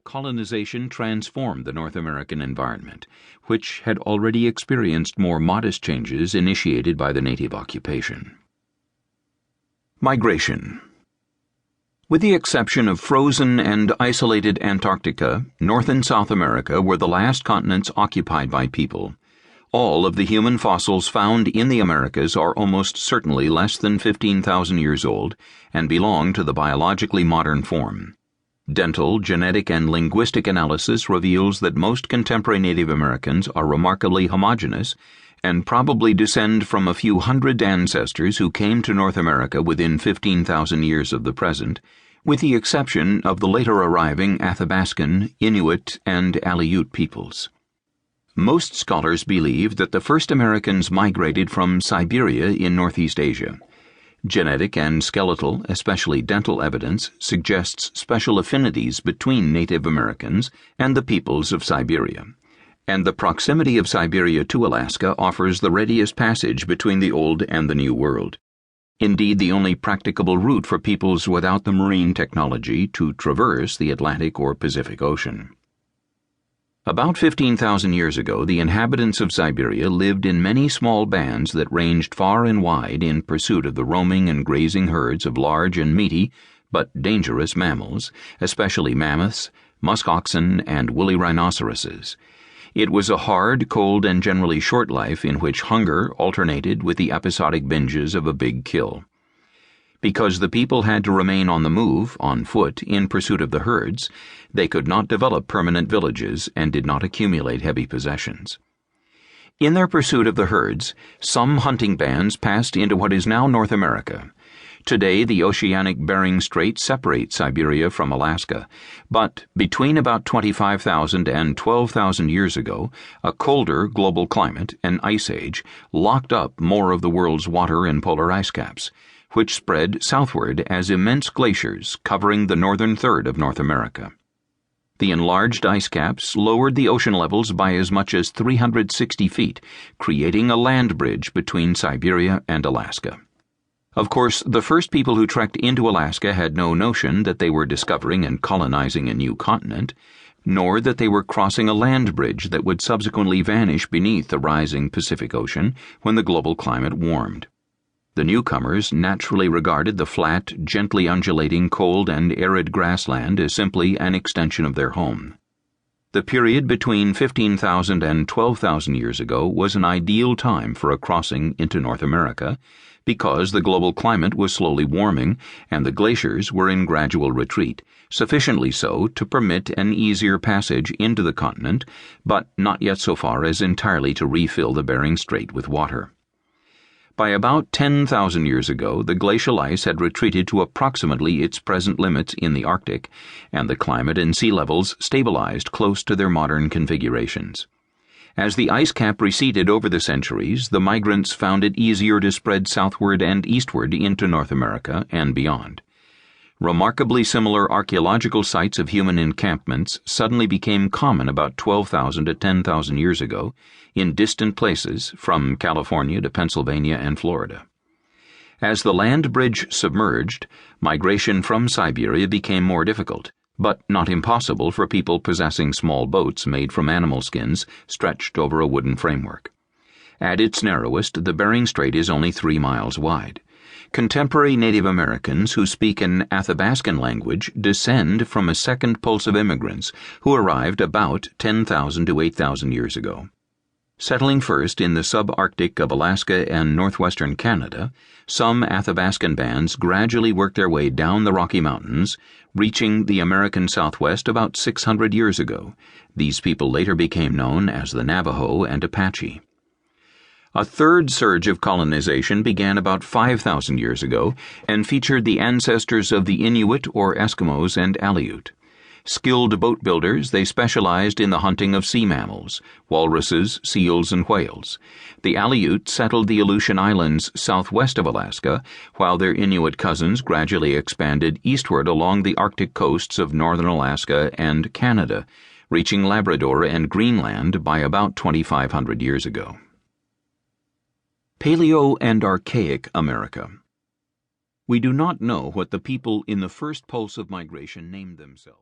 colonization transformed the North American environment, which had already experienced more modest changes initiated by the native occupation. Migration. With the exception of frozen and isolated Antarctica, North and South America were the last continents occupied by people. All of the human fossils found in the Americas are almost certainly less than 15,000 years old and belong to the biologically modern form. Dental, genetic, and linguistic analysis reveals that most contemporary Native Americans are remarkably homogeneous and probably descend from a few hundred ancestors who came to North America within 15,000 years of the present, with the exception of the later arriving Athabascan, Inuit, and Aleut peoples. Most scholars believe that the first Americans migrated from Siberia in Northeast Asia. Genetic and skeletal, especially dental evidence, suggests special affinities between Native Americans and the peoples of Siberia, and the proximity of Siberia to Alaska offers the readiest passage between the Old and the New World. Indeed, the only practicable route for peoples without the marine technology to traverse the Atlantic or Pacific Ocean. About 15,000 years ago, the inhabitants of Siberia lived in many small bands that ranged far and wide in pursuit of the roaming and grazing herds of large and meaty, but dangerous mammals, especially mammoths, musk oxen, and woolly rhinoceroses. It was a hard, cold, and generally short life in which hunger alternated with the episodic binges of a big kill. Because the people had to remain on the move, on foot, in pursuit of the herds, they could not develop permanent villages and did not accumulate heavy possessions. In their pursuit of the herds, some hunting bands passed into what is now North America. Today, the oceanic Bering Strait separates Siberia from Alaska, but between about 25,000 and 12,000 years ago, a colder global climate, an ice age, locked up more of the world's water in polar ice caps, which spread southward as immense glaciers covering the northern third of North America. The enlarged ice caps lowered the ocean levels by as much as 360 feet, creating a land bridge between Siberia and Alaska. Of course, the first people who trekked into Alaska had no notion that they were discovering and colonizing a new continent, nor that they were crossing a land bridge that would subsequently vanish beneath the rising Pacific Ocean when the global climate warmed. The newcomers naturally regarded the flat, gently undulating, cold and arid grassland as simply an extension of their home. The period between 15,000 and 12,000 years ago was an ideal time for a crossing into North America because the global climate was slowly warming and the glaciers were in gradual retreat, sufficiently so to permit an easier passage into the continent, but not yet so far as entirely to refill the Bering Strait with water. By about 10,000 years ago, the glacial ice had retreated to approximately its present limits in the Arctic, and the climate and sea levels stabilized close to their modern configurations. As the ice cap receded over the centuries, the migrants found it easier to spread southward and eastward into North America and beyond. Remarkably similar archaeological sites of human encampments suddenly became common about 12,000 to 10,000 years ago in distant places from California to Pennsylvania and Florida. As the land bridge submerged, migration from Siberia became more difficult, but not impossible for people possessing small boats made from animal skins stretched over a wooden framework. At its narrowest, the Bering Strait is only 3 miles wide. Contemporary Native Americans who speak an Athabascan language descend from a second pulse of immigrants who arrived about 10,000 to 8,000 years ago. Settling first in the subarctic of Alaska and northwestern Canada, some Athabascan bands gradually worked their way down the Rocky Mountains, reaching the American Southwest about 600 years ago. These people later became known as the Navajo and Apache. A third surge of colonization began about 5,000 years ago and featured the ancestors of the Inuit or Eskimos and Aleut. Skilled boat builders, they specialized in the hunting of sea mammals, walruses, seals, and whales. The Aleut settled the Aleutian Islands southwest of Alaska, while their Inuit cousins gradually expanded eastward along the Arctic coasts of northern Alaska and Canada, reaching Labrador and Greenland by about 2,500 years ago. Paleo and Archaic America. We do not know what the people in the first pulse of migration named themselves.